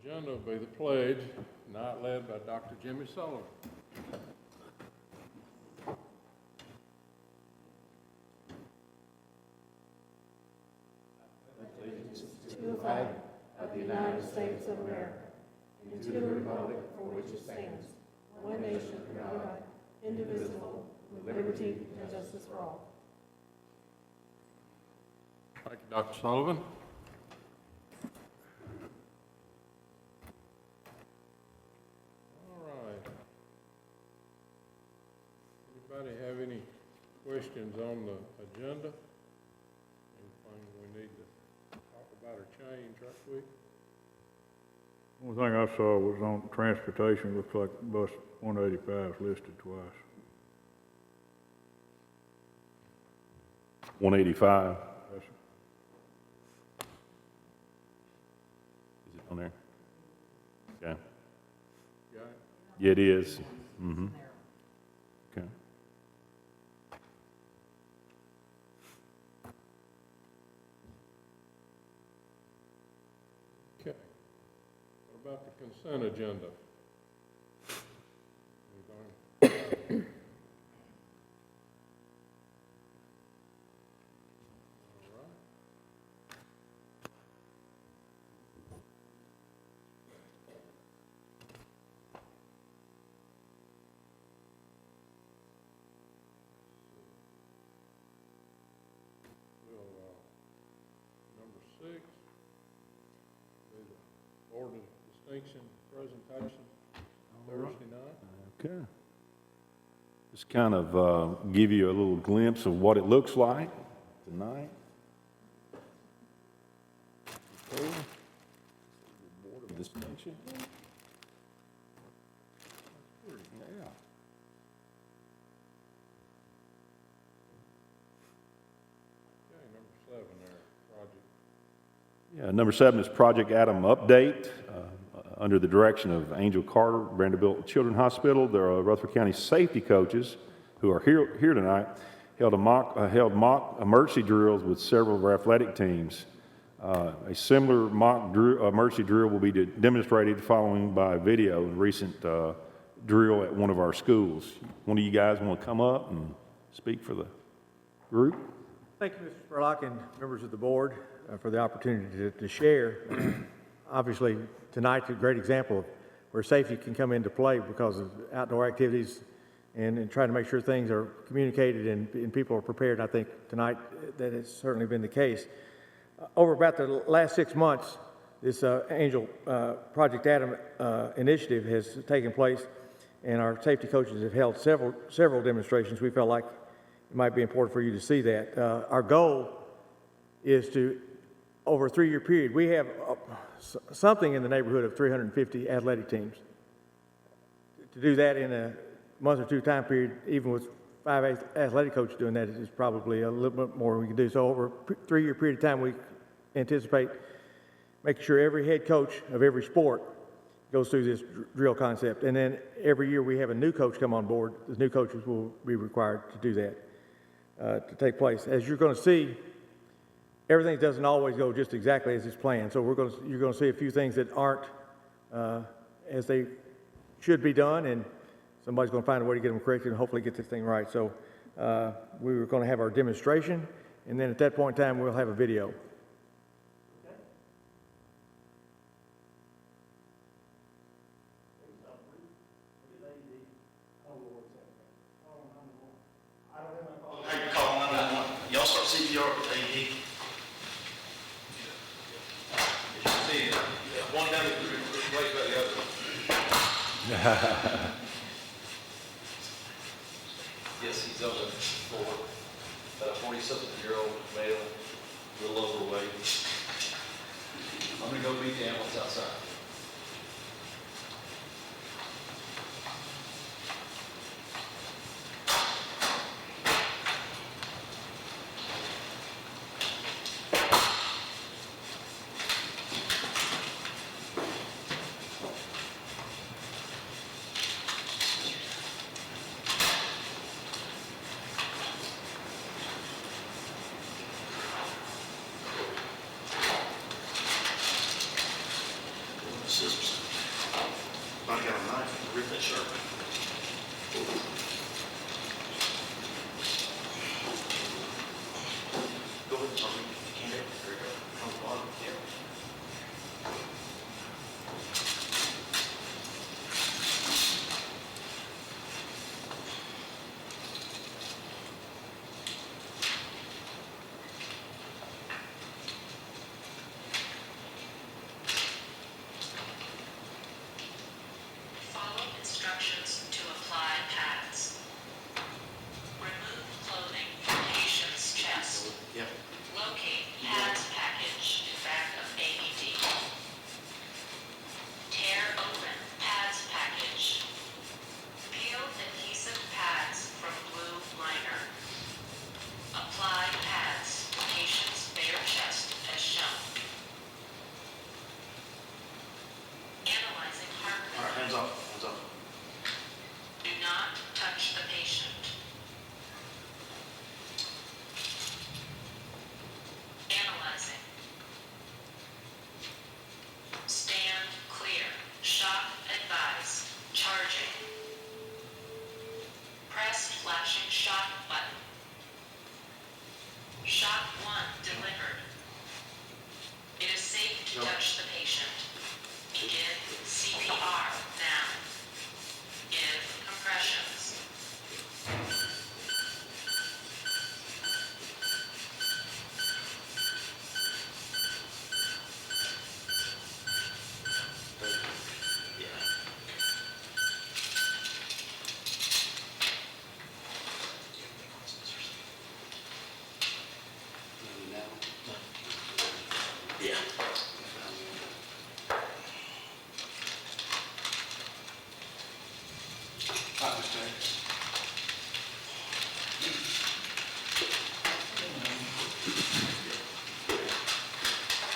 Agenda will be the pledge, night led by Dr. Jimmy Sullivan. To the flag of the United States of America, and to the republic for which it stands, one nation, under God, indivisible, with liberty and justice for all. Thank you, Dr. Sullivan. All right. Anybody have any questions on the agenda? Anything we need to talk about or change right quick? One thing I saw was on transportation, looks like bus 185 is listed twice. 185, Yes, sir. is it on there? Okay. Got it? Yeah, it is. Mm-hmm. Okay. Okay. What about the consent agenda? Anything? All right. We'll, number 6, be the Board of Distinction presentation Thursday night. Okay. Just kind of give you a little glimpse of what it looks like tonight. Okay. Board of Distinction. Yeah. Okay, number 7 there, project. Yeah, number 7 is Project Adam Update, under the direction of Angel Carter, Vanderbilt Children's Hospital. There are Rutherford County safety coaches who are here tonight, held mock emergency drills with several of our athletic teams. A similar mock emergency drill will be demonstrated following by video, a recent drill at one of our schools. One of you guys want to come up and speak for the group? Thank you, Mr. Spurlock, and members of the board for the opportunity to share. Obviously, tonight's a great example of where safety can come into play because of outdoor activities and trying to make sure things are communicated and people are prepared. I think tonight that has certainly been the case. Over about the last 6 months, this Angel Project Adam initiative has taken place, and our safety coaches have held several demonstrations. We felt like it might be important for you to see that. Our goal is to, over a 3-year period, we have something in the neighborhood of 350 athletic teams. To do that in a month or 2 time period, even with 5 athletic coaches doing that, is probably a little bit more we can do. So over a 3-year period of time, we anticipate making sure every head coach of every sport goes through this drill concept. And then every year we have a new coach come on board. The new coaches will be required to do that, to take place. As you're going to see, everything doesn't always go just exactly as it's planned. So you're going to see a few things that aren't as they should be done, and somebody's going to find a way to get them corrected and hopefully get this thing right. So we were going to have our demonstration, and then at that point in time, we'll have a video. Y'all start CPR with AED. You see it. One down the right by the other. Yes, he's on the floor. About a 40-something-year-old male, a little overweight. I'm gonna go meet the ambulance outside. Yeah. Hi, Mr. Harris.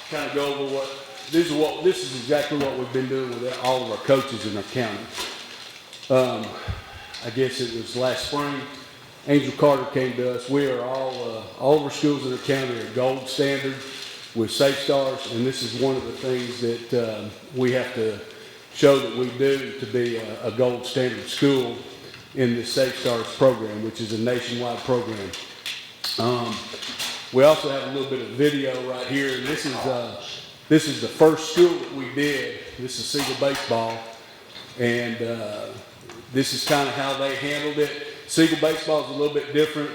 Kind of go over this is exactly what we've been doing with all of our coaches in our county. I guess it was last spring, Angel Carter came to us. We are all of our schools in the county are gold standard with Safe Stars, and this is one of the things that we have to show that we do to be a gold standard school in the Safe Stars program, which is a nationwide program. We also have a little bit of video right here, and this is the first school that we did. This is Siegel Baseball, and this is kind of how they handled it. Siegel Baseball is a little bit different.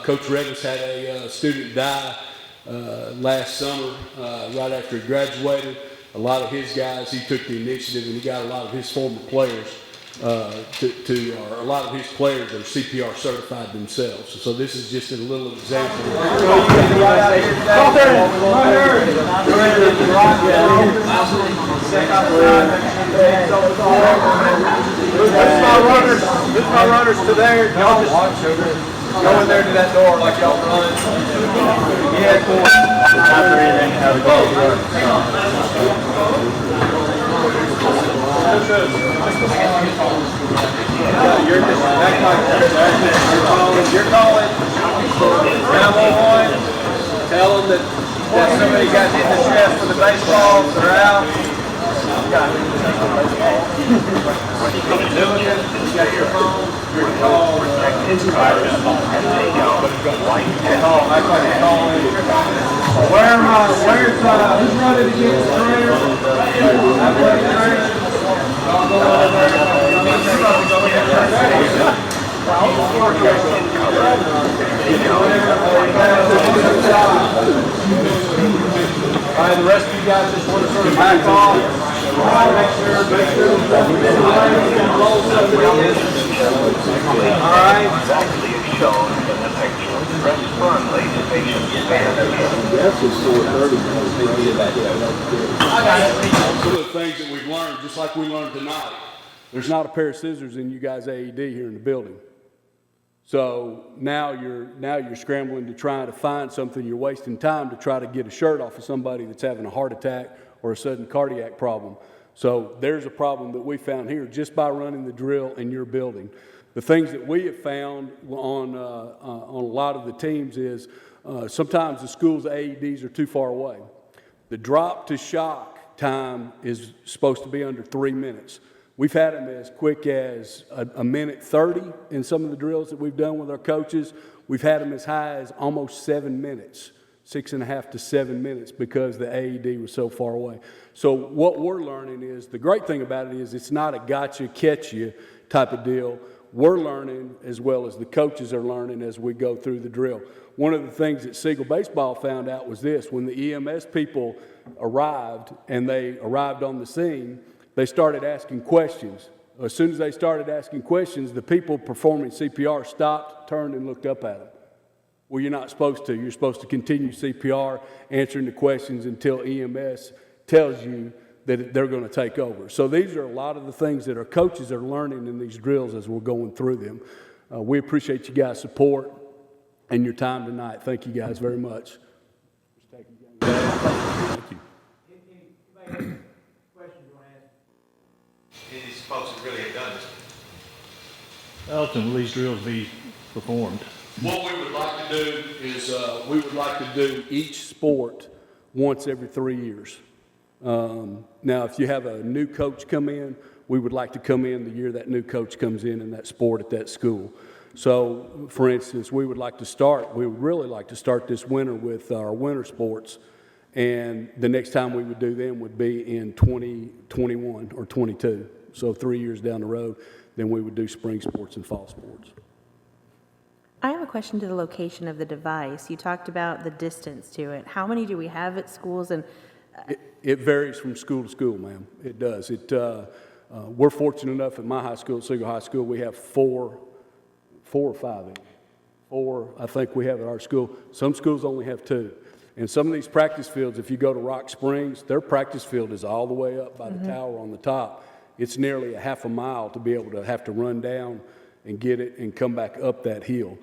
Coach Revis had a student die last summer right after he graduated. A lot of his guys, he took the initiative, and he got a lot of his former players or a lot of his players are CPR certified themselves. So this is just a little example. This my runners to there. Y'all just go in there to that door like y'all run. You're calling 911. Tell them that somebody got hit in the chest with a baseball. They're out. You got your phone. Call. Act like you're calling. Who's running against the trainer? Athletic trainer. All right, the rest of you guys just want to sort of back off. Make sure. All right. Exactly as shown in the picture. Press firmly to patient Some of the things that we've learned, just like we learned tonight, there's not a pair of scissors in you guys' AED here in the building. So now you're scrambling to try to find something. You're wasting time to try to get a shirt off of somebody that's having a heart attack or a sudden cardiac problem. So there's a problem that we found here just by running the drill in your building. The things that we have found on a lot of the teams is sometimes the school's AEDs are too far away. The drop to shock time is supposed to be under 3 minutes. We've had them as quick as a minute 30 in some of the drills that we've done with our coaches. We've had them as high as almost 7 minutes, 6.5 to 7 minutes, because the AED was so far away. So what we're learning is, the great thing about it is it's not a gotcha, catch you type of deal. We're learning as well as the coaches are learning as we go through the drill. One of the things that Siegel Baseball found out was this: when the EMS people arrived and they arrived on the scene, they started asking questions. As soon as they started asking questions, the people performing CPR stopped, turned, and looked up at them. Well, you're not supposed to. You're supposed to continue CPR, answering the questions until EMS tells you that they're going to take over. So these are a lot of the things that our coaches are learning in these drills as we're going through them. We appreciate you guys' support and your time tonight. Thank you guys very much. Thank you. These folks that really have done this. How often will these drills be performed? What we would like to do is we would like to do each sport once every 3 years. Now, if you have a new coach come in, we would like to come in the year that new coach comes in that sport at that school. So, for instance, we would really like to start this winter with our winter sports, and the next time we would do them would be in 2021 or 22. So 3 years down the road, then we would do spring sports and fall sports. I have a question to the location of the device. You talked about the distance to it. How many do we have at schools? And It varies from school to school, ma'am. It does. We're fortunate enough at my high school, at Siegel High School, we have four or five. Four, I think we have at our school. Some schools only have two. And some of these practice fields, if you go to Rock Springs, their practice field is all the way up by the tower on the top. It's nearly a half a mile to be able to have to run down and get it and come back up that hill.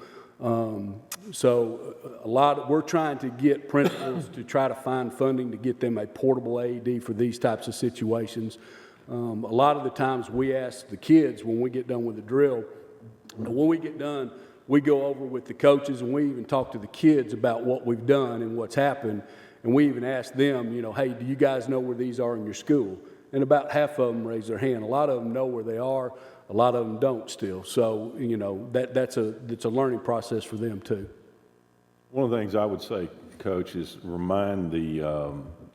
So we're trying to get principals to try to find funding to get them a portable AED for these types of situations. A lot of the times we ask the kids when we get done with the drill, when we get done, we go over with the coaches and we even talk to the kids about what we've done and what's happened. And we even ask them, you know, hey, do you guys know where these are in your school? And about half of them raise their hand. A lot of them know where they are. A lot of them don't still. So, you know, that's a learning process for them too. One of the things I would say, Coach, is remind the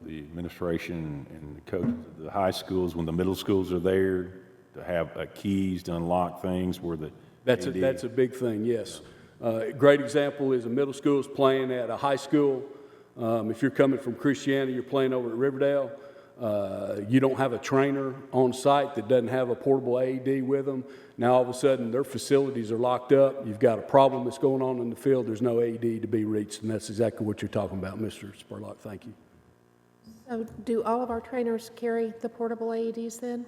administration and the coaches of the high schools, when the middle schools are there, to have keys to unlock things where the That's a big thing, yes. A great example is a middle school is playing at a high school. If you're coming from Christiana, you're playing over at Riverdale. You don't have a trainer on site that doesn't have a portable AED with them. Now, all of a sudden, their facilities are locked up. You've got a problem that's going on in the field. There's no AED to be reached, and that's exactly what you're talking about, Mr. Spurlock. Thank you. So do all of our trainers carry the portable AEDs then?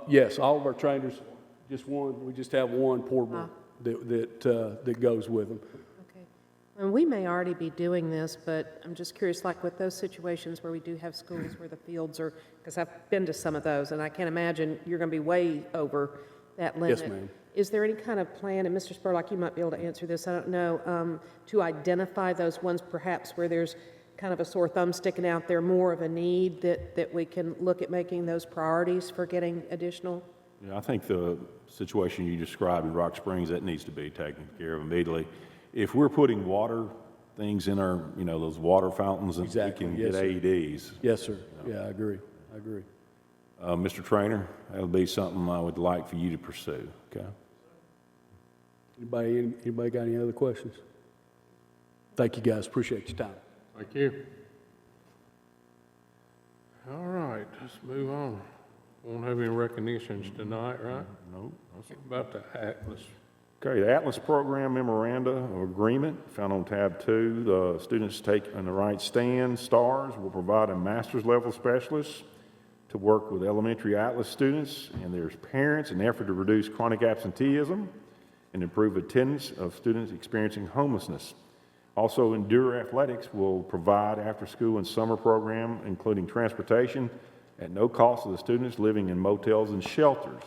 Yes, all of our trainers, just one. We just have one portable that goes with them. Okay. And we may already be doing this, but I'm just curious, like with those situations where we do have schools where the fields are, because I've been to some of those, and I can't imagine you're going to be way over that limit. Yes, ma'am. Is there any kind of plan, and Mr. Spurlock, you might be able to answer this, I don't know, to identify those ones perhaps where there's kind of a sore thumb sticking out there, more of a need that we can look at making those priorities for getting additional? Yeah, I think the situation you described in Rock Springs, that needs to be taken care of immediately. If we're putting water things in our, you know, those water fountains, and Exactly, we can yes, get sir. AEDs. Yes, sir. Yeah, I agree. Mr. Trainer, that'll be something I would like for you to pursue, okay? Anybody got any other questions? Thank you, guys. Appreciate your time. Thank you. All right, let's move on. Won't have any recognitions tonight, right? No. About the Atlas. Okay, the Atlas Program Memoranda of Agreement, found on tab 2. The students take on the right stand. STARS will provide a master's level specialist to work with elementary Atlas students and their parents in an effort to reduce chronic absenteeism and improve attendance of students experiencing homelessness. Also, Endure Athletics will provide after-school and summer program, including transportation at no cost to the students living in motels and shelters.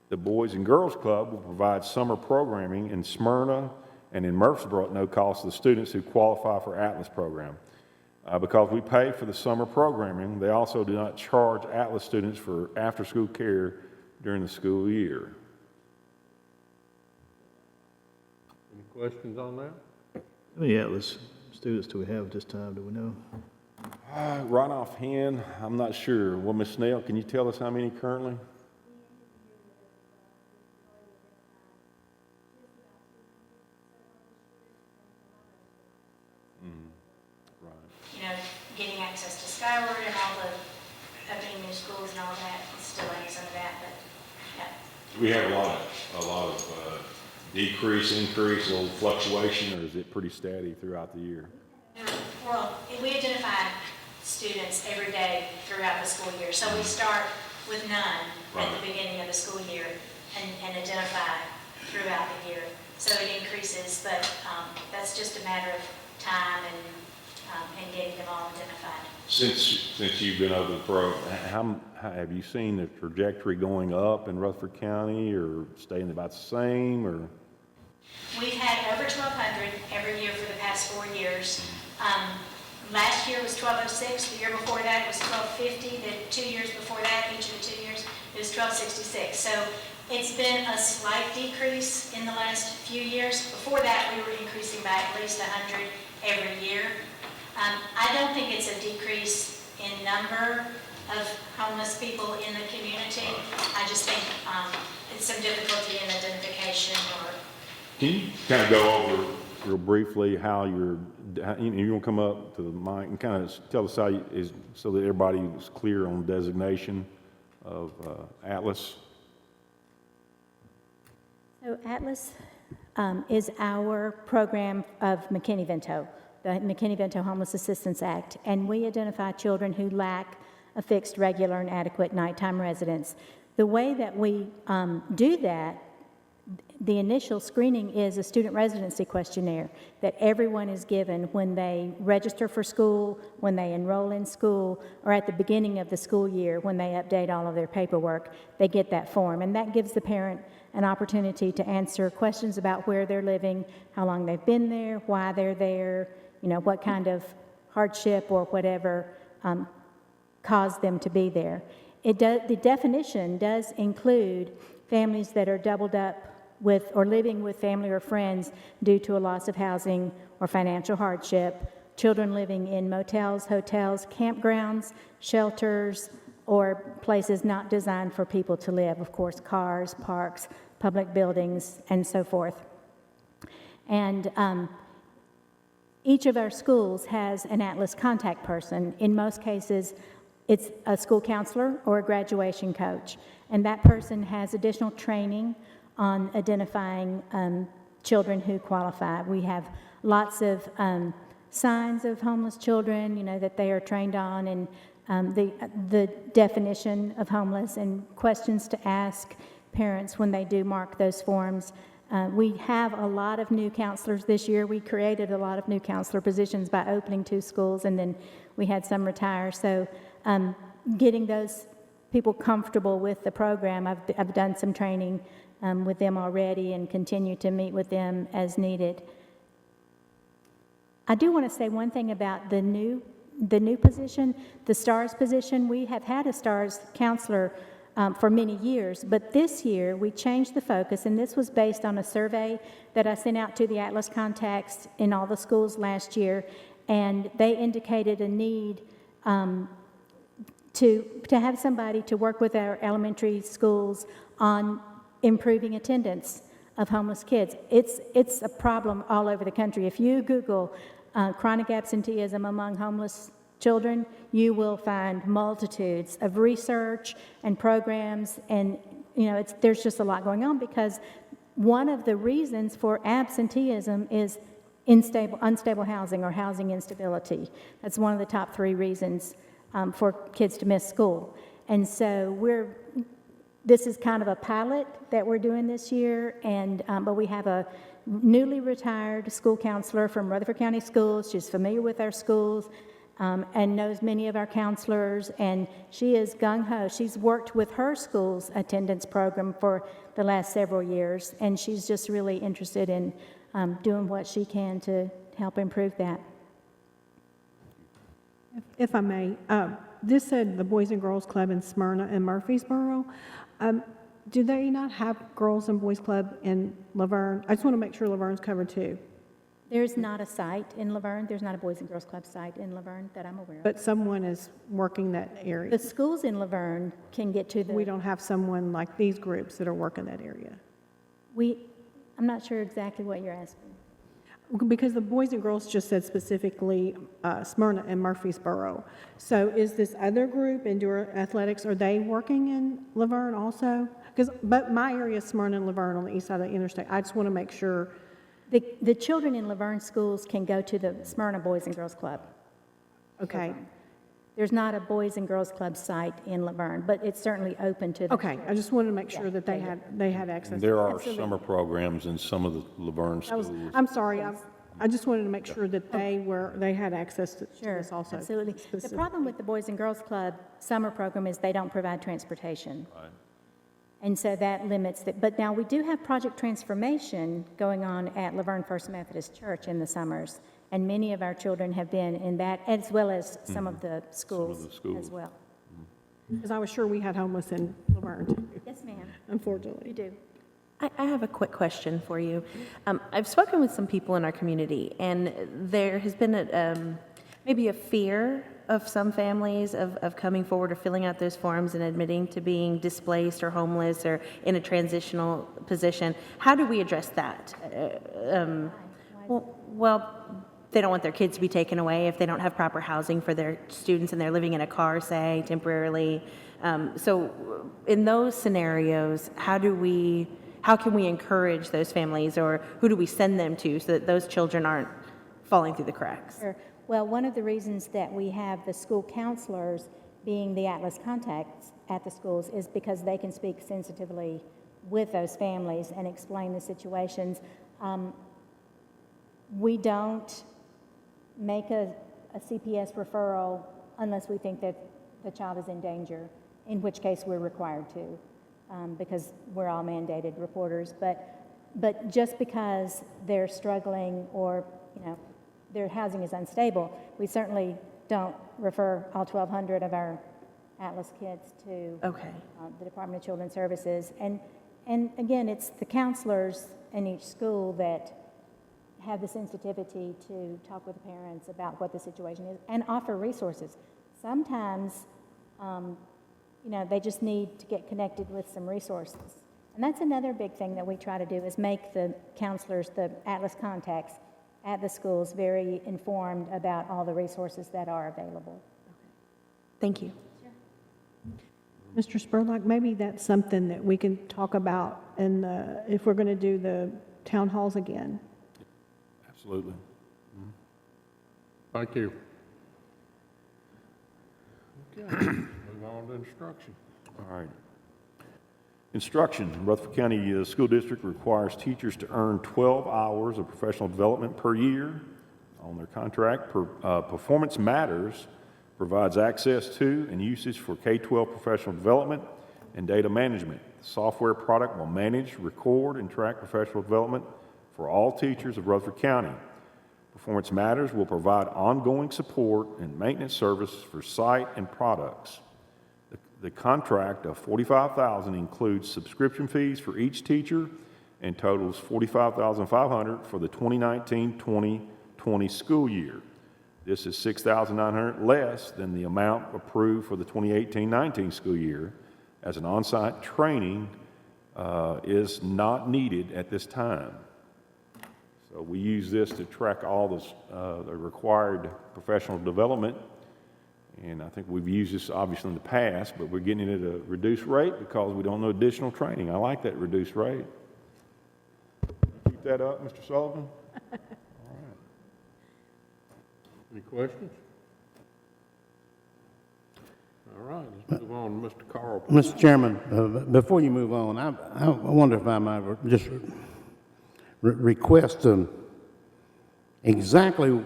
The Boys and Girls Club will provide summer programming in Smyrna and in Murfreesboro at no cost to the students who qualify for Atlas program. Because we pay for the summer programming, they also do not charge Atlas students for after-school care during the school year. Any questions on that? How many Atlas students do we have at this time, do we know? Right offhand, I'm not sure. Well, Ms. Snell, can you tell us how many currently? You know, getting access to Skyward and all the opening new schools and all that, it's delaying some of that, but, yeah. We have a lot of decrease, increase, a little fluctuation, or is it pretty steady throughout the year? Well, we identify students every day throughout the school year. So we start with none at the beginning of the school year and identify throughout the year. So it increases, but that's just a matter of time and getting them all identified. Since you've been over the program, how have you seen the trajectory going up in Rutherford County, or staying about the same, or? We've had over 1,200 every year for the past 4 years. Last year was 1,206. The year before that it was 1,250. The 2 years before that, each of the 2 years, it was 1,266. So it's been a slight decrease in the last few years. Before that, we were increasing by at least 100 every year. I don't think it's a decrease in number of homeless people in the community. I just think it's some difficulty in identification or. Can you kind of go over real briefly how you want to come up to the mic and kind of tell us how so that everybody is clear on designation of Atlas? So Atlas is our program of McKinney-Vento. the McKinney-Vento Homeless Assistance Act, and we identify children who lack a fixed, regular, and adequate nighttime residence. The way that we do that, the initial screening is a student residency questionnaire that everyone is given when they register for school, when they enroll in school, or at the beginning of the school year when they update all of their paperwork. They get that form, and that gives the parent an opportunity to answer questions about where they're living, how long they've been there, why they're there, what kind of hardship or whatever caused them to be there. The definition does include families that are doubled up with or living with family or friends due to a loss of housing or financial hardship, children living in motels, hotels, campgrounds, shelters, or places not designed for people to live, of course, cars, parks, public buildings, and so forth. And each of our schools has an Atlas contact person. In most cases, it's a school counselor or a graduation coach, and that person has additional training on identifying children who qualify. We have lots of signs of homeless children, that they are trained on, and the definition of homeless and questions to ask parents when they do mark those forms. We have a lot of new counselors this year. We created a lot of new counselor positions by opening 2 schools, and then we had some retire. So getting those people comfortable with the program, I've done some training with them already and continue to meet with them as needed. I do want to say one thing about the new position, the STARS position. We have had a STARS counselor for many years, but this year we changed the focus, and this was based on a survey that I sent out to the Atlas contacts in all the schools last year, and they indicated a need to have somebody to work with our elementary schools on improving attendance of homeless kids. It's a problem all over the country. If you Google chronic absenteeism among homeless children, you will find multitudes of research and programs, and there's just a lot going on, because one of the reasons for absenteeism is unstable housing or housing instability. That's one of the top 3 reasons for kids to miss school. And so this is kind of a pilot that we're doing this year, and but we have a newly retired school counselor from Rutherford County Schools. She's familiar with our schools and knows many of our counselors, and she is gung-ho. She's worked with her school's attendance program for the last several years, and she's just really interested in doing what she can to help improve that. If I may, this said the Boys and Girls Club in Smyrna and Murfreesboro. Do they not have Girls and Boys Club in Laverne? I just want to make sure Laverne's covered too. There's not a site in Laverne. There's not a Boys and Girls Club site in Laverne that I'm aware of. But someone is working that area. The schools in Laverne can get to the... We don't have someone like these groups that are working that area. I'm not sure exactly what you're asking. Because the Boys and Girls just said specifically Smyrna and Murfreesboro. So is this other group, Endure Athletics, are they working in Laverne also? But my area is Smyrna and Laverne on the east side of the interstate. I just want to make sure. The children in Laverne schools can go to the Smyrna Boys and Girls Club. Okay. There's not a Boys and Girls Club site in Laverne, but it's certainly open to them. Okay, I just wanted to make sure that they had access. There are Absolutely. summer programs in some of the Laverne schools. I'm sorry, I just wanted to make sure that they had access to this also. Absolutely. The specifically. problem with the Boys and Girls Club summer program is they don't provide transportation. Right. And so that limits it. But now we do have Project Transformation going on at Laverne First Methodist Church in the summers. And many of our children have been in that, as well as some of the schools as well. Because I was sure we had homeless in Laverne too. Yes, ma'am. Unfortunately. We do. I have a quick question for you. I've spoken with some people in our community, and there has been maybe a fear of some families of coming forward or filling out those forms and admitting to being displaced or homeless or in a transitional position. How do we address that? Well, they don't want their kids to be taken away if they don't have proper housing for their students and they're living in a car, say, temporarily. So in those scenarios, how can we encourage those families, or who do we send them to so that those children aren't falling through the cracks. Sure. Well, one of the reasons that we have the school counselors being the Atlas contacts at the schools is because they can speak sensitively with those families and explain the situations. We don't make a CPS referral unless we think that the child is in danger, in which case we're required to, because we're all mandated reporters. But just because they're struggling or, their housing is unstable, we certainly don't refer all 1,200 of our Atlas kids to the Department of Children's Services. And again, it's the counselors in each school that have the sensitivity to talk with the parents about what the situation is and offer resources. Sometimes, they just need to get connected with some resources. And that's another big thing that we try to do is make the counselors, the Atlas contacts at the schools, very informed about all the resources that are available. Thank you. Mr. Spurlock, maybe that's something that we can talk about if we're going to do the town halls again. Absolutely. Thank you. Okay, move on to instruction. All right. Instruction. Rutherford County School District requires teachers to earn 12 hours of professional development per year on their contract. Performance Matters provides access to and usage for K-12 professional development and data management. The software product will manage, record, and track professional development for all teachers of Rutherford County. Performance Matters will provide ongoing support and maintenance services for site and products. The contract of $45,000 includes subscription fees for each teacher and totals $45,500 for the 2019-2020 school year. This is $6,900 less than the amount approved for the 2018-19 school year, as an on-site training is not needed at this time. So we use this to track all the required professional development. And I think we've used this obviously in the past, but we're getting it at a reduced rate because we don't know additional training. I like that reduced rate. Keep that up, Mr. Sullivan. All right. Any questions? All right, let's move on to Mr. Carl. Mr. Chairman, before you move on, I wonder if I might just request exactly.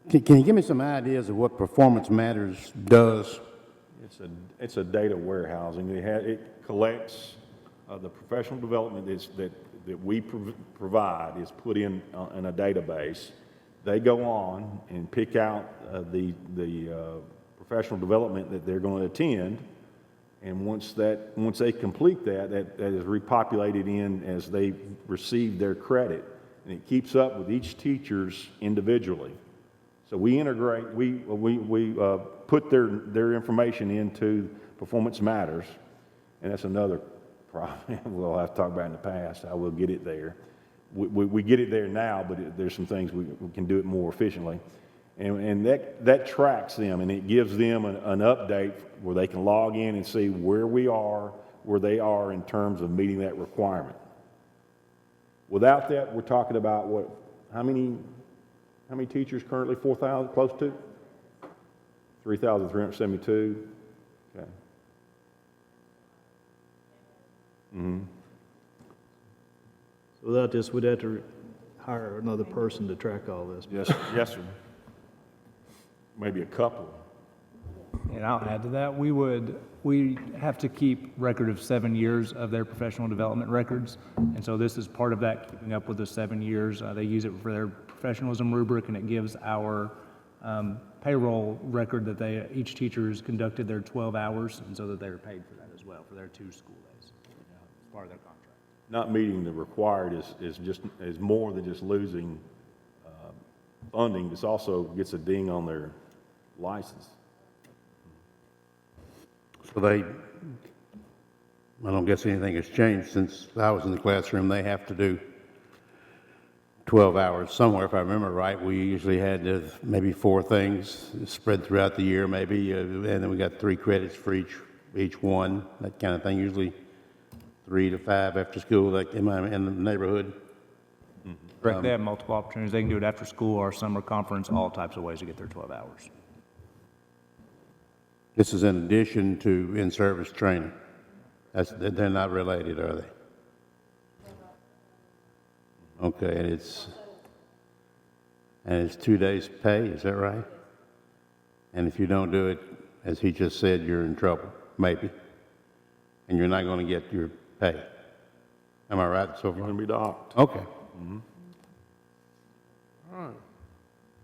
Can you give me some ideas of what Performance Matters does? It's a data warehousing. It collects the professional development that we provide is put in a database. They go on and pick out the professional development that they're going to attend, and once they complete that is repopulated in as they receive their credit, and it keeps up with each teacher's individually. So we integrate, we put their information into Performance Matters, and that's another problem we'll have to talk about in the past. I will get it there. We get it there now, but there's some things we can do it more efficiently. And that tracks them, and it gives them an update where they can log in and see where they are in terms of meeting that requirement. Without that, we're talking about how many teachers currently? 4,000, close to? 3,372. Okay. Mm-hmm. So without this, we'd have to hire another person to track all this. Yes, sir. Maybe a couple. And I'll add to that, we have to keep record of 7 years of their professional development records. And so this is part of that, keeping up with the 7 years. They use it for their professionalism rubric, and it gives our payroll record that each teacher has conducted their 12 hours, and so that they're paid for that as well, for their 2 school days. It's part of their contract. Not meeting the required is more than just losing funding. This also gets a ding on their license. So I don't guess anything has changed since I was in the classroom. They have to do 12 hours somewhere, if I remember right. We usually had maybe 4 things spread throughout the year, maybe, and then we got 3 credits for each one, that kind of thing. Usually 3 to 5 after school, like in the neighborhood. Mm-hmm. Correct, they have multiple opportunities. They can do it after school or summer conference, all types of ways to get their 12 hours. This is in addition to in-service training. They're not related, are they? Okay, and it's 2 days' pay, is that right? And if you don't do it, as he just said, you're in trouble, maybe. And you're not going to get your pay. Am I right so far? Going to be docked. Okay. All right.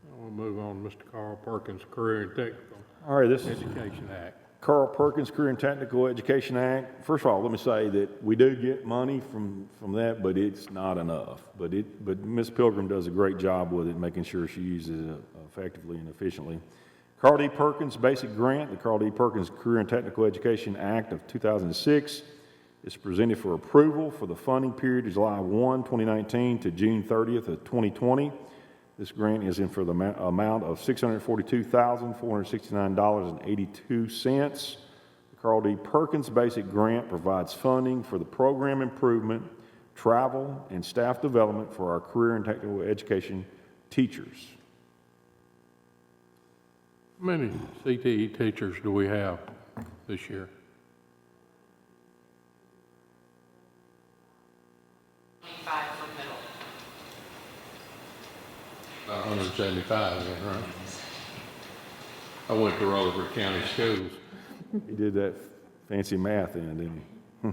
Now we'll move on to Mr. Carl Perkins, Career and Technical All right, this is Education Act. Carl Perkins Career and Technical Education Act. First of all, let me say that we do get money from that, but it's not enough. But Ms. Pilgrim does a great job with it, making sure she uses it effectively and efficiently. Carl D. Perkins Basic Grant, the Carl D. Perkins Career and Technical Education Act of 2006 is presented for approval for the funding period of July 1, 2019 to June 30th of 2020. This grant is in for the amount of $642,469.82. The Carl D. Perkins Basic Grant provides funding for the program improvement, travel, and staff development for our career and technical education teachers. How many CTE teachers do we have this year? 25 for middle. About 175 again, right? I went to Rutherford County Schools. He did that fancy math in, didn't he?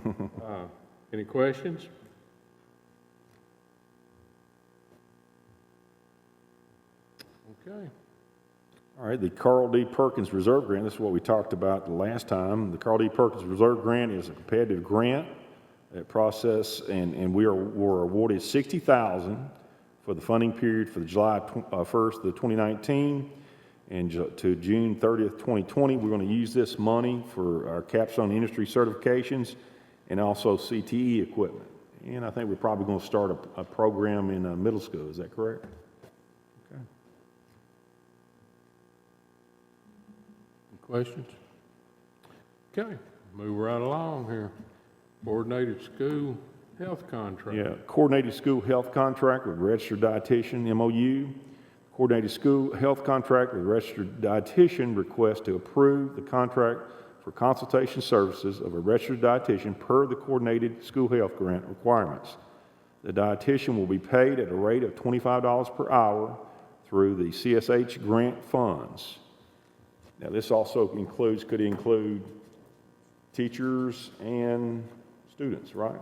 Any questions? Okay. All right, the Carl D. Perkins Reserve Grant, this is what we talked about the last time. The Carl D. Perkins Reserve Grant is a competitive grant that process, and were awarded $60,000 for the funding period for the July 1st of 2019 and to June 30th, 2020. We're going to use this money for our capstone industry certifications and also CTE equipment. And I think we're probably going to start a program in middle school. Is that correct? Okay. Questions? Okay, move right along here. Coordinated school health contract. Yeah, coordinated school health contract with registered dietitian, MOU. Coordinated school health contract with registered dietitian request to approve the contract for consultation services of a registered dietitian per the coordinated school health grant requirements. The dietitian will be paid at a rate of $25 per hour through the CSH grant funds. Now, this also could include teachers and students, right?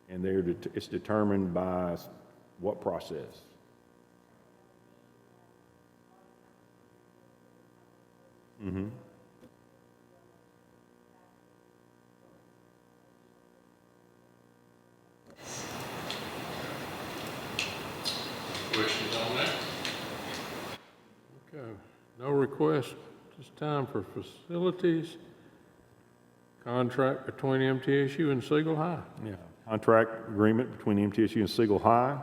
And it's determined by what process? Mm-hmm. Questions on that? Okay, no request this time for facilities. Contract between MTSU and Siegel High. Yeah. Contract agreement between MTSU and Siegel High.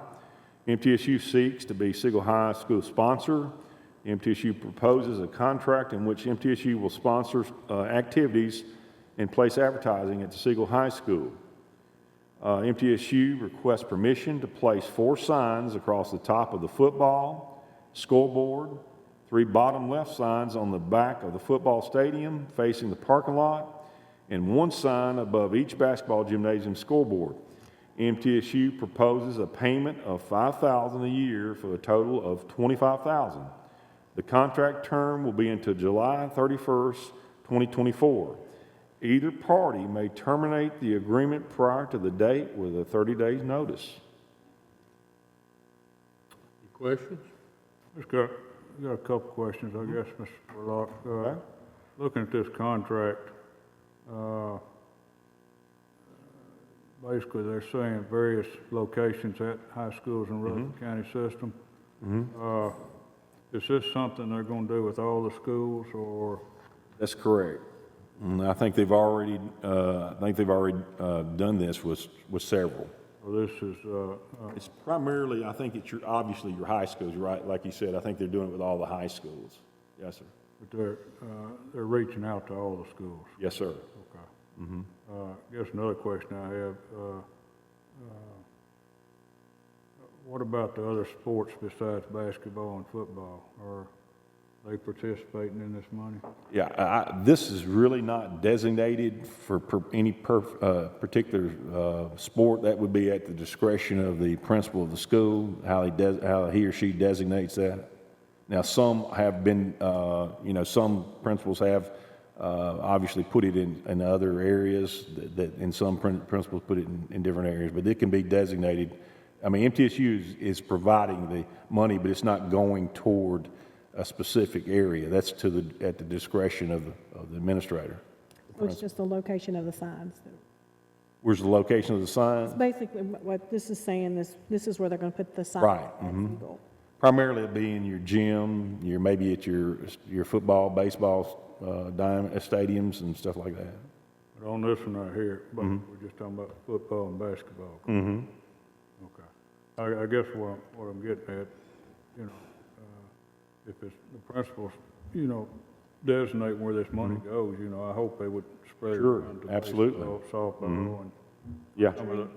MTSU seeks to be Siegel High school sponsor. MTSU proposes a contract in which MTSU will sponsor activities and place advertising at the Siegel High School. MTSU requests permission to place 4 signs across the top of the football, scoreboard, 3 bottom left signs on the back of the football stadium facing the parking lot, and 1 sign above each basketball gymnasium scoreboard. MTSU proposes a payment of $5,000 a year for a total of $25,000. The contract term will be until July 31st, 2024. Either party may terminate the agreement prior to the date with a 30 days notice. Any questions? Just got a couple questions, I guess, Mr. Spurlock. Okay. Looking at this contract, basically they're saying various locations at high schools in Rutherford County system. Is this something they're going to do with all the schools, or? That's correct. I think they've already done this with several. Well, this is, It's primarily, I think it's obviously your high schools, right? Like you said, I think they're doing it with all the high schools. Yes, sir. but they're reaching out to all the schools. Yes, sir. Okay. I guess another question I have, What about the other sports besides basketball and football? Are they participating in this money? Yeah, this is really not designated for any particular sport. That would be at the discretion of the principal of the school, how he or she designates that. Now, some have been, some principals have obviously put it in other areas, and some principals put it in different areas, but it can be designated. I mean, MTSU is providing the money, but it's not going toward a specific area. That's at the discretion of the administrator. It's just the location of the signs. Where's the location of the sign? It's basically what this is saying, this is where they're going to put the sign. Right. Mm-hmm. Primarily it'd be in your gym, maybe at your football, baseball stadiums and stuff like that. But on this one right here, but we're just talking about football and basketball. Mm-hmm. Okay. I guess what I'm getting at, if it's the principals, designate where this money goes, I hope they would spread it around to baseball, softball, and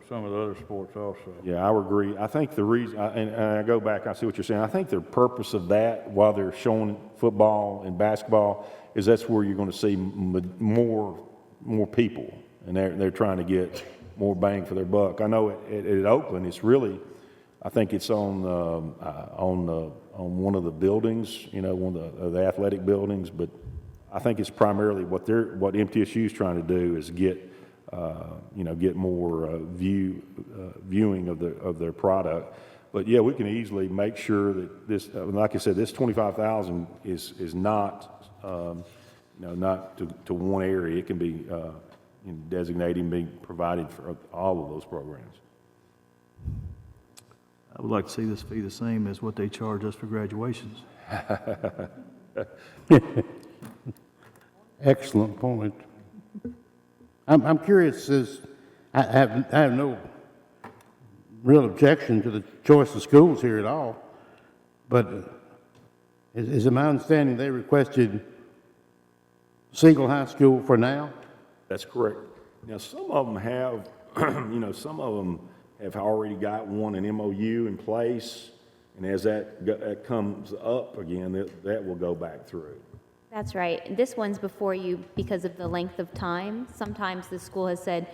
some of the other sports also. Yeah, I would agree. I think the reason, and I go back, I see what you're saying. I think the purpose of that, while they're showing football and basketball, is that's where you're going to see more people, and they're trying to get more bang for their buck. I know at Oakland, it's really, I think it's on one of the buildings, one of the athletic buildings, but I think it's primarily what MTSU is trying to do is get more viewing of their product. But yeah, we can easily make sure that this, like I said, this 25,000 is not, not to one area. It can be designated and be provided for all of those programs. I would like to see this fee the same as what they charge us for graduations. Excellent point. I'm curious, I have no real objection to the choice of schools here at all, but is it my understanding they requested single high school for now? That's correct. Now, some of them have, some of them have already got an MOU in place, and as that comes up again, that will go back through. That's right. This one's before you because of the length of time. Sometimes the school has said,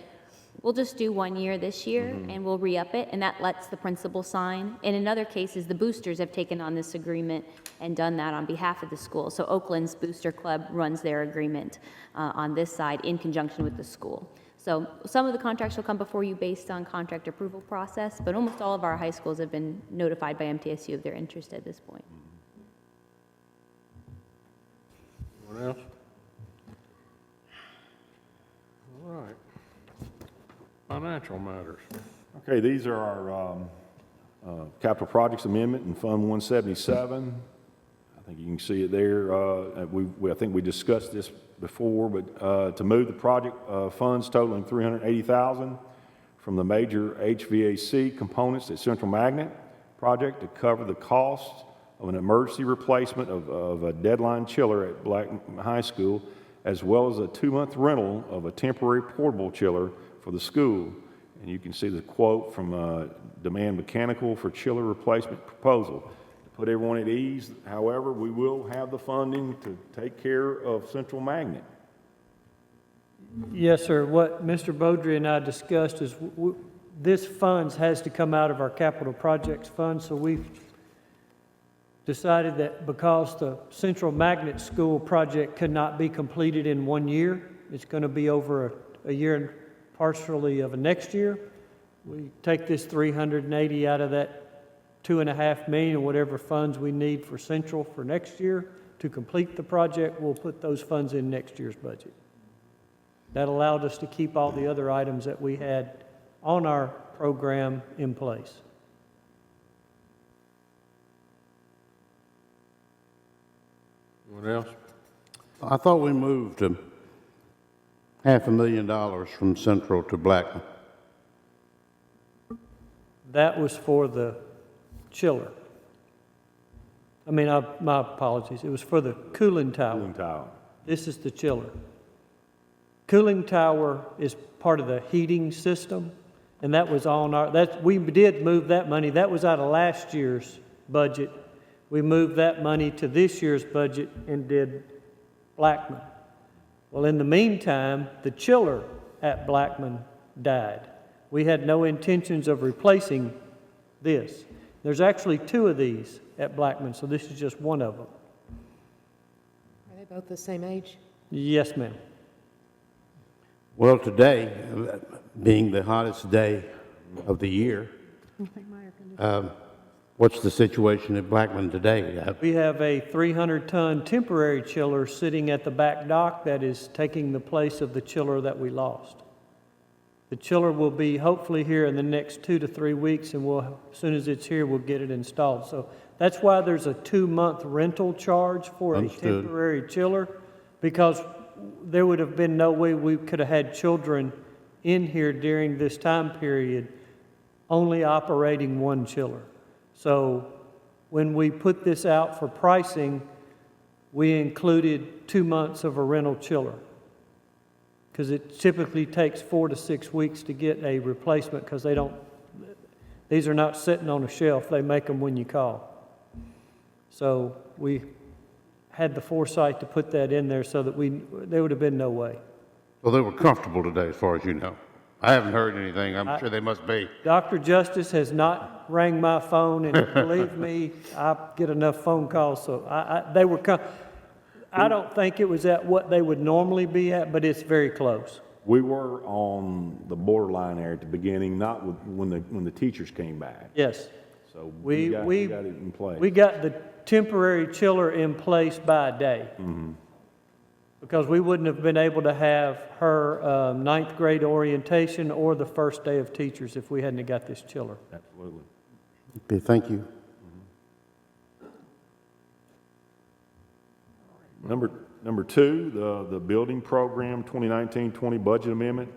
we'll just do 1 year this year and we'll re-up it, and that lets the principal sign. And in other cases, the boosters have taken on this agreement and done that on behalf of the school. So Oakland's Booster Club runs their agreement on this side in conjunction with the school. So some of the contracts will come before you based on contract approval process, but almost all of our high schools have been notified by MTSU of their interest at this point. Anyone else? All right. Financial matters. Okay, these are our capital projects amendment in Fund 177. I think you can see it there. I think we discussed this before, but to move the project funds totaling $380,000 from the major HVAC components at Central Magnet project to cover the cost of an emergency replacement of a deadline chiller at Black High School, as well as a 2-month rental of a temporary portable chiller for the school. And you can see the quote from Demand Mechanical for chiller replacement proposal. To put everyone at ease, however, we will have the funding to take care of Central Magnet. Yes, sir. What Mr. Beaudry and I discussed is this funds has to come out of our capital projects fund, so we've decided that because the Central Magnet School project could not be completed in 1 year, it's going to be over a year and partially of a next year. We take this 380 out of that 2.5 million or whatever funds we need for Central for next year to complete the project. We'll put those funds in next year's budget. That allowed us to keep all the other items that we had on our program in place. Anyone else? I thought we moved $500,000 from Central to Blackman. That was for the chiller. I mean, my apologies. It was for the cooling tower. Cooling tower. This is the chiller. Cooling tower is part of the heating system, And that was on we did move that money. That was out of last year's budget. We moved that money to this year's budget and did Blackman. Well, in the meantime, the chiller at Blackman died. We had no intentions of replacing this. There's actually 2 of these at Blackman, so this is just one of them. Are they both the same age? Yes, ma'am. Well, today, being the hottest day of the year, what's the situation at Blackman today? We have a 300-ton temporary chiller sitting at the back dock that is taking the place of the chiller that we lost. The chiller will be hopefully here in the next 2 to 3 weeks, and as soon as it's here, we'll get it installed. So that's why there's a 2-month rental charge for a temporary chiller, because there would have been no way we could have had children in here during this time period only operating one chiller. So when we put this out for pricing, we included 2 months of a rental chiller, because it typically takes 4 to 6 weeks to get a replacement, because these are not sitting on a shelf. They make them when you call. So we had the foresight to put that in there so that there would have been no way. So they were comfortable today, as far as you know? I haven't heard anything. I'm sure they must be. Dr. Justice has not rang my phone, and believe me, I get enough phone calls, so they were I don't think it was at what they would normally be at, but it's very close. We were on the borderline there at the beginning, not when the teachers came back. Yes. So we got it in place. We got the temporary chiller in place by a day. Mm-hmm. Because we wouldn't have been able to have her ninth grade orientation or the first day of teachers if we hadn't have got this chiller. Absolutely. Okay, thank you. Number 2, the building program 2019-20 budget amendment.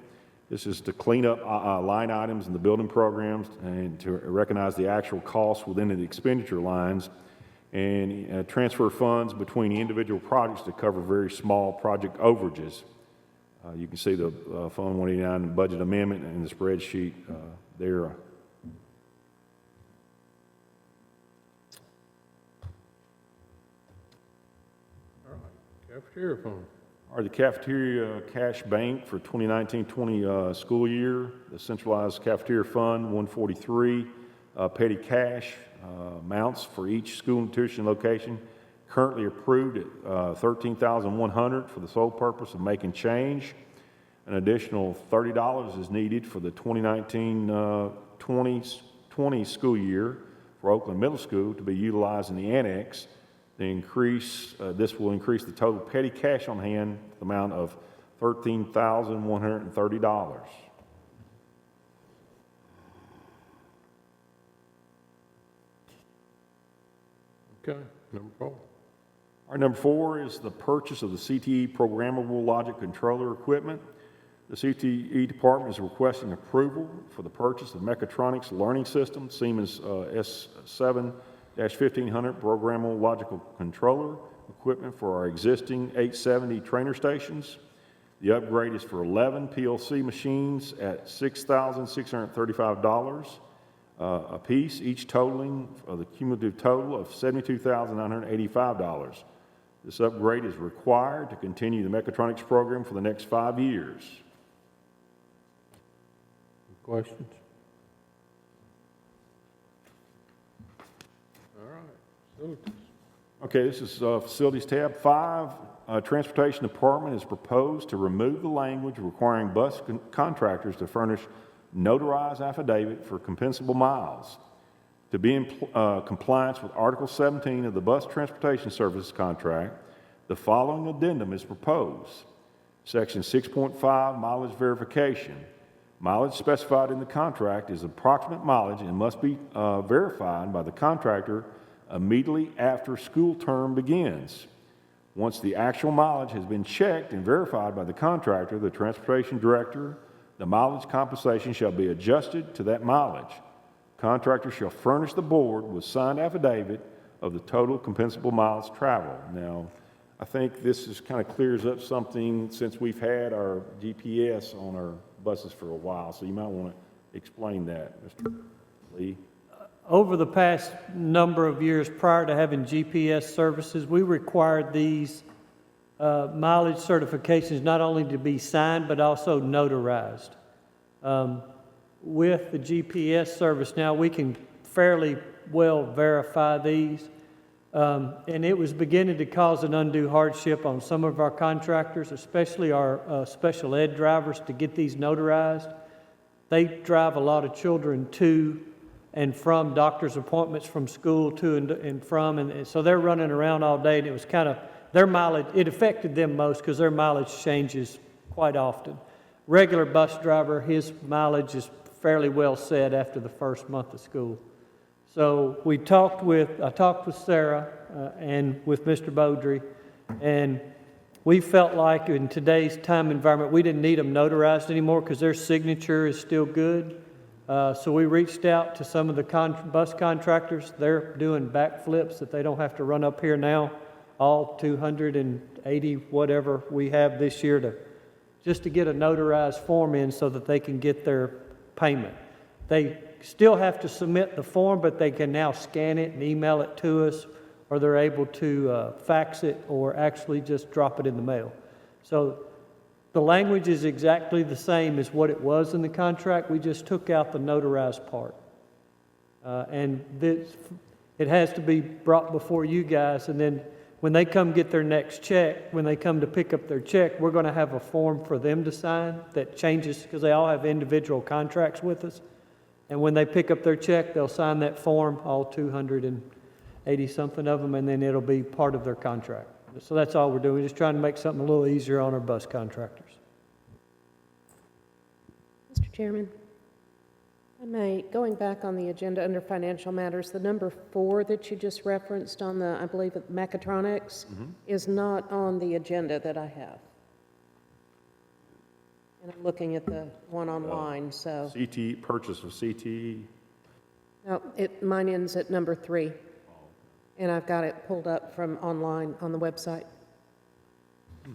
This is to clean up line items in the building programs and to recognize the actual costs within the expenditure lines, and transfer funds between the individual projects to cover very small project overages. You can see the Fund 189 budget amendment in the spreadsheet there. All right, cafeteria fund. All right, the cafeteria cash bank for 2019-20 school year, the centralized cafeteria fund, 143, petty cash amounts for each school nutrition location, currently approved at $13,100 for the sole purpose of making change. An additional $30 is needed for the 2019-20 school year for Oakland Middle School to be utilized in the annex. This will increase the total petty cash on hand to the amount of $13,130. Okay, number 4. All right, number 4 is the purchase of the CTE programmable logic controller equipment. The CTE department is requesting approval for the purchase of Mechatronics Learning System, Siemens S7-1500 programmable logical controller equipment for our existing 870 trainer stations. The upgrade is for 11 PLC machines at $6,635 a piece, each totaling the cumulative total of $72,985. This upgrade is required to continue the mechatronics program for the next 5 years. Questions? All right, facilities. Okay, this is Facilities tab 5. Transportation Department has proposed to remove the language requiring bus contractors to furnish notarized affidavit for compensable miles. To be in compliance with Article 17 of the Bus Transportation Services Contract, the following addendum is proposed. Section 6.5, mileage verification. Mileage specified in the contract is approximate mileage and must be verified by the contractor immediately after school term begins. Once the actual mileage has been checked and verified by the contractor, the transportation director, the mileage compensation shall be adjusted to that mileage. Contractor shall furnish the board with signed affidavit of the total compensable miles traveled. Now, I think this kind of clears up something since we've had our GPS on our buses for a while, so you might want to explain that, Mr. Lee? Over the past number of years prior to having GPS services, we required these mileage certifications not only to be signed, but also notarized. With the GPS service now, we can fairly well verify these. And it was beginning to cause an undue hardship on some of our contractors, especially our special ed drivers, to get these notarized. They drive a lot of children to and from doctor's appointments, from school to and from, and so they're running around all day, and it was kind of, their mileage, it affected them most because their mileage changes quite often. Regular bus driver, his mileage is fairly well set after the first month of school. So I talked with Sarah and with Mr. Beaudry, and we felt like in today's time environment, we didn't need them notarized anymore because their signature is still good. So we reached out to some of the bus contractors. They're doing backflips that they don't have to run up here now, all 280 whatever we have this year just to get a notarized form in so that they can get their payment. They still have to submit the form, but they can now scan it and email it to us, or they're able to fax it or actually just drop it in the mail. So the language is exactly the same as what it was in the contract. We just took out the notarized part. And it has to be brought before you guys, and then when they come get their next check, when they come to pick up their check, we're going to have a form for them to sign that changes, because they all have individual contracts with us. And when they pick up their check, they'll sign that form, all 280-something of them, and then it'll be part of their contract. So that's all we're doing. We're just trying to make something a little easier on our bus contractors. Mr. Chairman, going back on the agenda under financial matters, the number 4 that you just referenced on the, I believe, mechatronics, is not on the agenda that I have. And I'm looking at the one online, so. CT, purchase of CT. No, mine ends at number 3. And I've got it pulled up from online on the website. I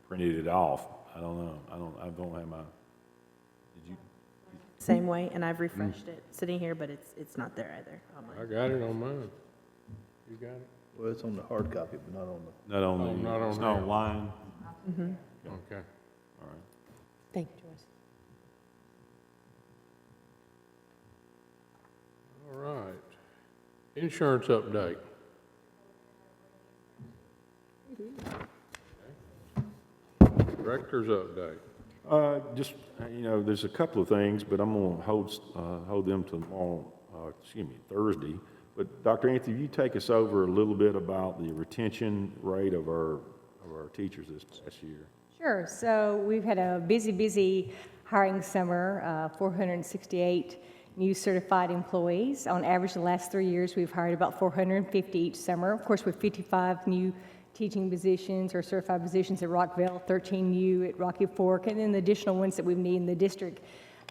printed it off. I don't know. I don't have my, did you? Same way, and I've refreshed it, sitting here, but it's not there either. I got it on mine. You got it? Well, it's on the hard copy, but not on the. Not on the, not on it's there. not online. Mm-hmm. Okay. All right. Thank you, Joyce. All right. Insurance update. Director's update. Just, there's a couple of things, but I'm going to hold them to tomorrow, Thursday. But Dr. Anthony, you take us over a little bit about the retention rate of our teachers this past year. Sure. So we've had a busy hiring summer, 468 new certified employees. On average, the last 3 years, we've hired about 450 each summer. Of course, with 55 new teaching positions or certified positions at Rockville, 13 new at Rocky Fork, and then the additional ones that we've needed in the district.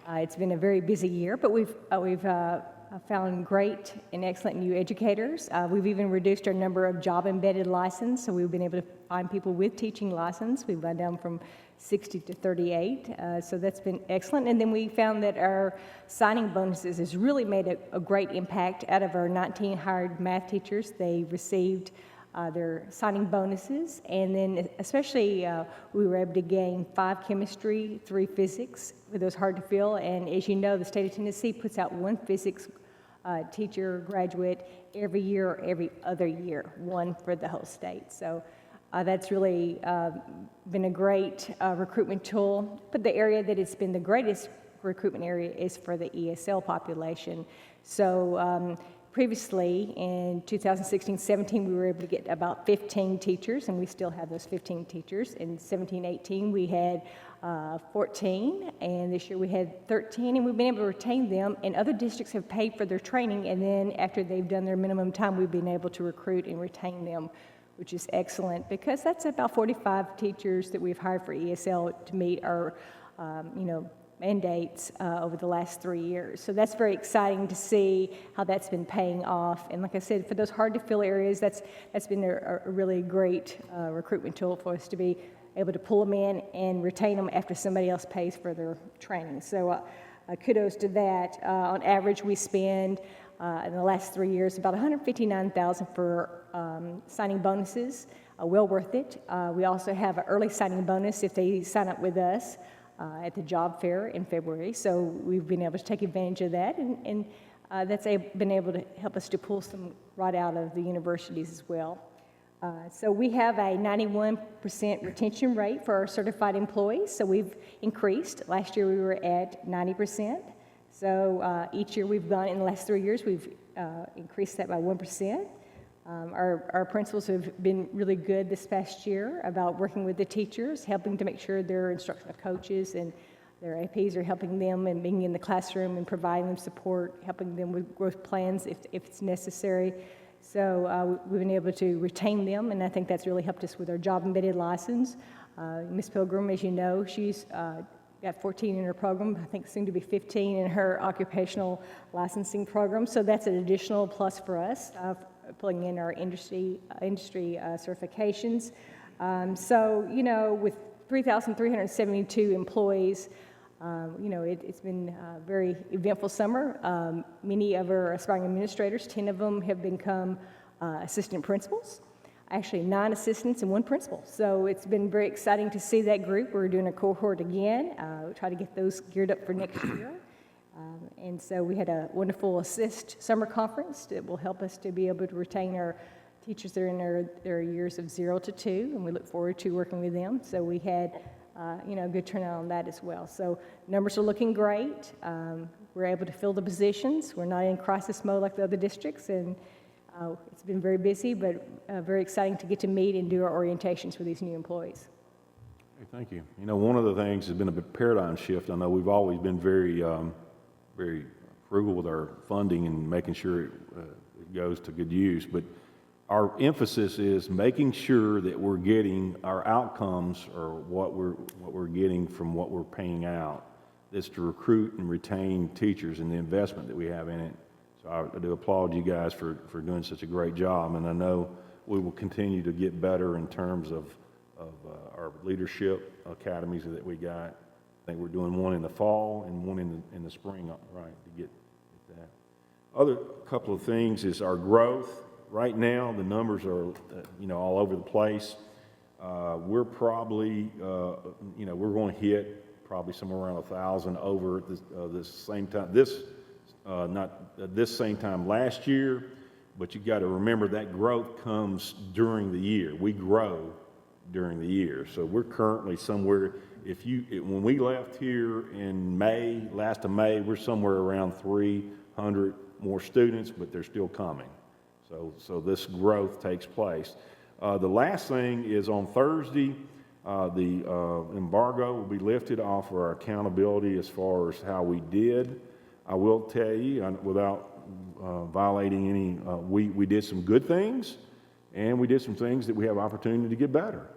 It's been a very busy year, but we've found great and excellent new educators. We've even reduced our number of job-embedded license, so we've been able to find people with teaching license. We've gone down from 60 to 38, so that's been excellent. And then we found that our signing bonuses has really made a great impact. Out of our 19 hired math teachers, they received their signing bonuses, and then especially we were able to gain 5 chemistry, 3 physics, with those hard to fill. And as you know, the state of Tennessee puts out 1 physics teacher graduate every year or every other year, 1 for the whole state. So that's really been a great recruitment tool. But the area that it's been the greatest recruitment area is for the ESL population. So previously, in 2016-17, we were able to get about 15 teachers, and we still have those 15 teachers. In 17-18, we had 14, and this year we had 13, and we've been able to retain them, and other districts have paid for their training, and then after they've done their minimum time, we've been able to recruit and retain them, which is excellent, because that's about 45 teachers that we've hired for ESL to meet our, mandates over the last 3 years. So that's very exciting to see how that's been paying off. And like I said, for those hard to fill areas, that's been a really great recruitment tool for us to be able to pull them in and retain them after somebody else pays for their training. So kudos to that. On average, we spend in the last 3 years about $159,000 for signing bonuses. Well worth it. We also have an early signing bonus if they sign up with us at the job fair in February. So we've been able to take advantage of that, and that's been able to help us to pull some right out of the universities as well. So we have a 91% retention rate for our certified employees. So we've increased. Last year we were at 90%. So each year we've gone, in the last 3 years, we've increased that by 1%. Our principals have been really good this past year about working with the teachers, helping to make sure their instructional coaches and their APs are helping them and being in the classroom and providing them support, helping them with growth plans if it's necessary. So we've been able to retain them, and I think that's really helped us with our job-embedded license. Ms. Pilgrim, as you know, she's got 14 in her program, I think soon to be 15 in her occupational licensing program. So that's an additional plus for us, pulling in our industry certifications. So, you know, with 3,372 employees, you know, it's been a very eventful summer. Many of our aspiring administrators, 10 of them have become assistant principals. Actually 9 assistants and 1 principal. So it's been very exciting to see that group. We're doing a cohort again, try to get those geared up for next year. And so we had a wonderful assist summer conference that will help us to be able to retain our teachers that are in their years of 0 to 2, and we look forward to working with them. So we had, you know, a good turnout on that as well. So numbers are looking great. We're able to fill the positions. We're not in crisis mode like the other districts, and it's been very busy, but very exciting to get to meet and do our orientations with these new employees. Hey, thank you. You know, one of the things has been a bit paradigm shift. I know we've always been very frugal with our funding and making sure it goes to good use, but our emphasis is making sure that we're getting our outcomes or what we're getting from what we're paying out. That's to recruit and retain teachers and the investment that we have in it. So I do applaud you guys for doing such a great job, and I know we will continue to get better in terms of our leadership academies that we got. I think we're doing one in the fall and one in the spring, right, to get that. Other couple of things is our growth. Right now, the numbers are, you know, all over the place. We're probably, you know, we're going to hit probably somewhere around 1,000 over this same time. Not this same time last year, but you got to remember that growth comes during the year. We grow during the year, so we're currently somewhere. When we left here in May, last of May, we're somewhere around 300 more students, but they're still coming. So this growth takes place. The last thing is on Thursday, the embargo will be lifted off of our accountability as far as how we did. I will tell you, without violating any, we did some good things, and we did some things that we have opportunity to get better.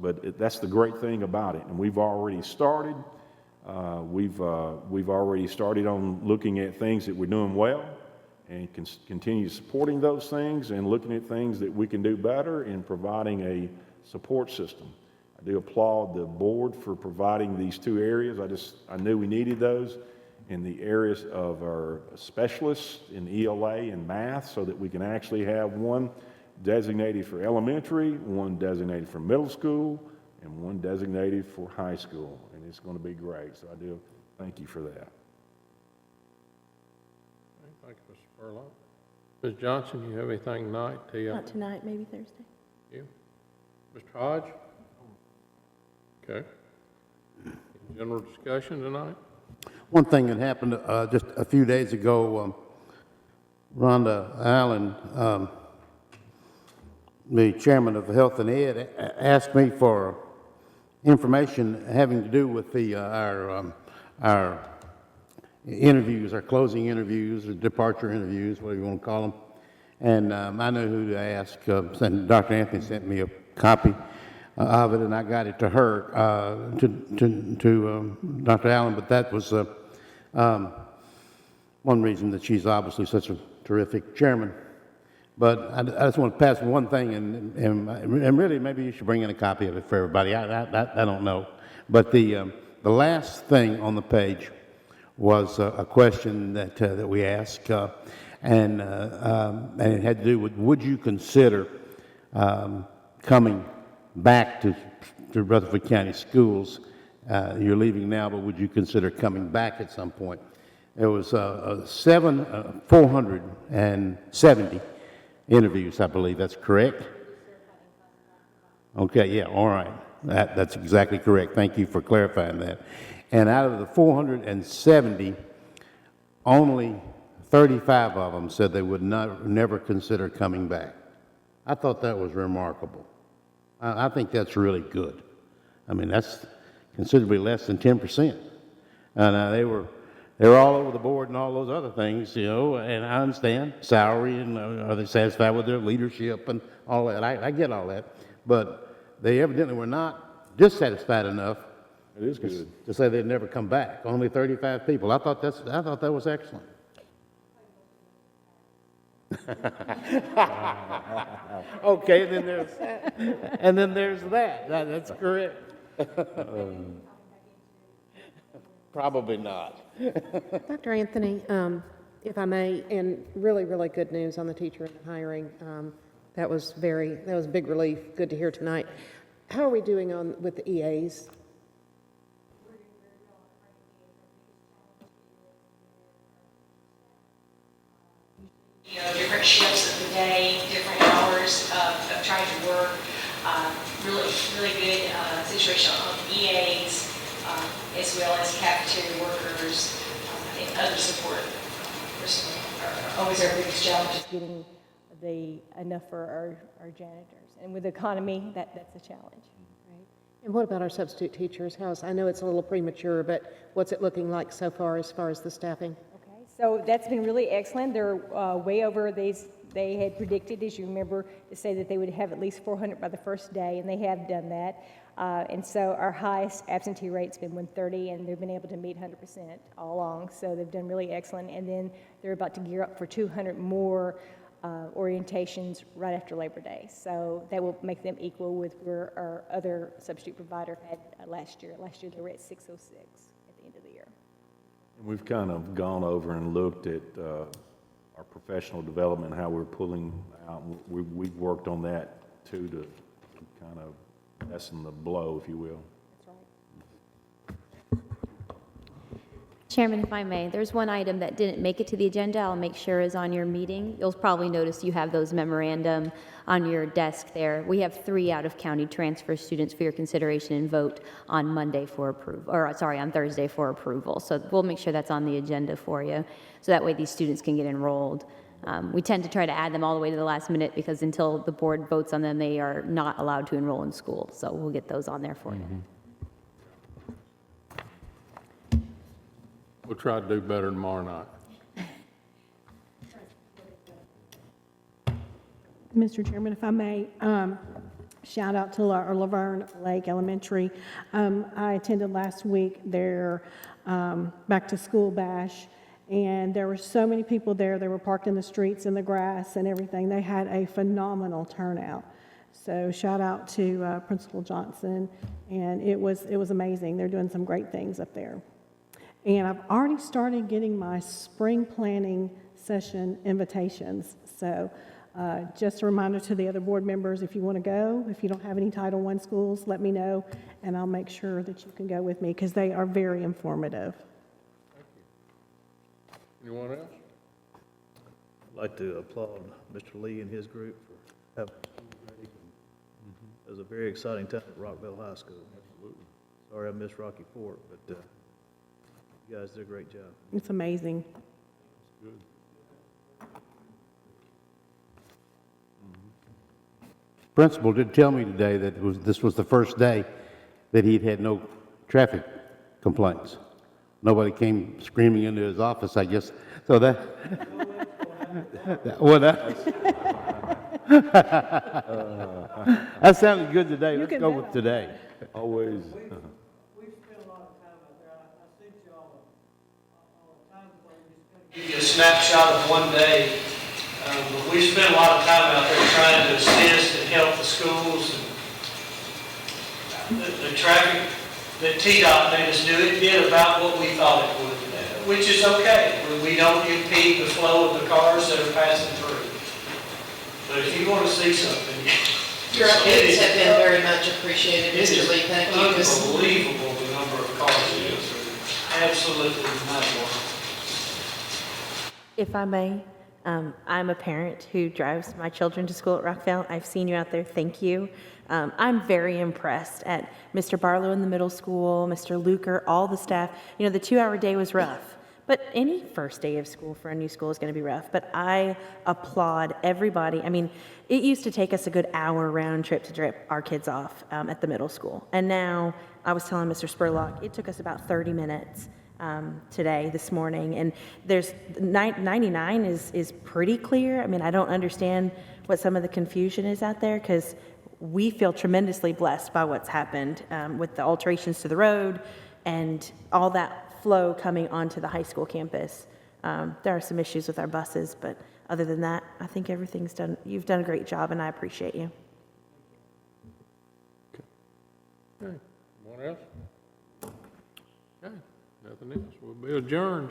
But that's the great thing about it, and we've already started. We've already started on looking at things that we're doing well, and continue supporting those things and looking at things that we can do better in providing a support system. I do applaud the board for providing these 2 areas. I knew we needed those in the areas of our specialists in ELA and math, so that we can actually have one designated for elementary, one designated for middle school, and one designated for high school. And it's going to be great. So I do thank you for that. Thank you, Mr. Spurlock. Ms. Johnson, you have anything tonight? Not tonight, maybe Thursday. You? Mr. Hodge? Okay. General discussion tonight? One thing that happened just a few days ago, Rhonda Allen, the chairman of Health and Ed, asked me for information having to do with our interviews, our closing interviews, or departure interviews, whatever you want to call them. And I know who to ask. And Dr. Anthony sent me a copy of it, and I got it to her, to Dr. Allen. But that was one reason that she's obviously such a terrific chairman. But I just want to pass one thing, and really, maybe you should bring in a copy of it for everybody. I don't know. But the last thing on the page was a question that we asked, and it had to do with, would you consider coming back to Rutherford County Schools? You're leaving now, but would you consider coming back at some point? There was 470 interviews, I believe. That's correct? Okay, yeah, all right. That's exactly correct. Thank you for clarifying that. And out of the 470, only 35 of them said they would never consider coming back. I thought that was remarkable. I think that's really good. I mean, that's considerably less than 10%. And they were all over the board and all those other things, you know, and I understand salary and are they satisfied with their leadership and all that. I get all that. But they evidently were not dissatisfied enough It is good. to say they'd never come back. Only 35 people. I thought that was excellent. Okay, then there's that. That's correct. Probably not. Dr. Anthony, if I may, and really, really good news on the teacher hiring. That was big relief. Good to hear tonight. How are we doing with the EAs? You know, different shifts of the day, different hours of trying to work. Really good situation on EAs, as well as cafeteria workers and other support personnel are always our biggest challenge. Getting enough for our janitors. And with the economy, that's a challenge. And what about our substitute teachers? I know it's a little premature, but what's it looking like so far as the staffing? Okay, so that's been really excellent. They're way over they had predicted, as you remember, to say that they would have at least 400 by the first day, and they have done that. And so our highest absentee rate's been 130, and they've been able to meet 100% all along. So they've done really excellent. And then they're about to gear up for 200 more orientations right after Labor Day. So that will make them equal with where our other substitute provider had last year. Last year they were at 606 at the end of the year. And we've kind of gone over and looked at our professional development, how we're pulling out. We've worked on that too to kind of lessen the blow, if you will. Chairman, if I may, there's one item that didn't make it to the agenda. I'll make sure is on your meeting. You'll probably notice you have those memorandum on your desk there. We have 3 out-of-county transfer students for your consideration and vote on Monday for approval, on Thursday for approval. So we'll make sure that's on the agenda for you, so that way these students can get enrolled. We tend to try to add them all the way to the last minute because until the board votes on them, they are not allowed to enroll in school. So we'll get those on there for you. We'll try to do better tomorrow night. Mr. Chairman, if I may, shout out to our Laverne Lake Elementary. I attended last week their back-to-school bash, and there were so many people there. They were parked in the streets in the grass and everything. They had a phenomenal turnout. So shout out to Principal Johnson, and it was amazing. They're doing some great things up there. And I've already started getting my spring planning session invitations. So just a reminder to the other board members, if you want to go, if you don't have any Title I schools, let me know, and I'll make sure that you can go with me because they are very informative. Anyone else? I'd like to applaud Mr. Lee and his group for having it was a very exciting time at Rockville High School. Absolutely. Sorry I missed Rocky Fort, but you guys did a great job. It's amazing. Good. Principal did tell me today that this was the first day that he'd had no traffic complaints. Nobody came screaming into his office, I guess. So that that sounded good today. Let's go with today. Always. Give you a snapshot of one day But we spent a lot of time out there trying to assist and help the schools. And the traffic that TDOT made us do, it did about what we thought it would, which is okay. We don't impede the flow of the cars that are passing through. But if you want to see something, Your updates have been very much appreciated, Mr. Lee, thank you. Unbelievable the number of cars that go through. Absolutely mind-blowing. If I may, I'm a parent who drives my children to school at Rockville. I've seen you out there, thank you. I'm very impressed at Mr. Barlow in the middle school, Mr. Luker, all the staff. You know, the 2-hour day was rough, but any first day of school for a new school is going to be rough. But I applaud everybody. I mean, it used to take us a good hour round trip to drop our kids off at the middle school. And now, I was telling Mr. Spurlock, it took us about 30 minutes this morning. And there's 99 is pretty clear. I mean, I don't understand what some of the confusion is out there, because we feel tremendously blessed by what's happened with the alterations to the road and all that flow coming onto the high school campus. There are some issues with our buses, but other than that, I think everything's done. You've done a great job, and I appreciate you. Okay, anyone else? Okay, nothing else, we'll be adjourned.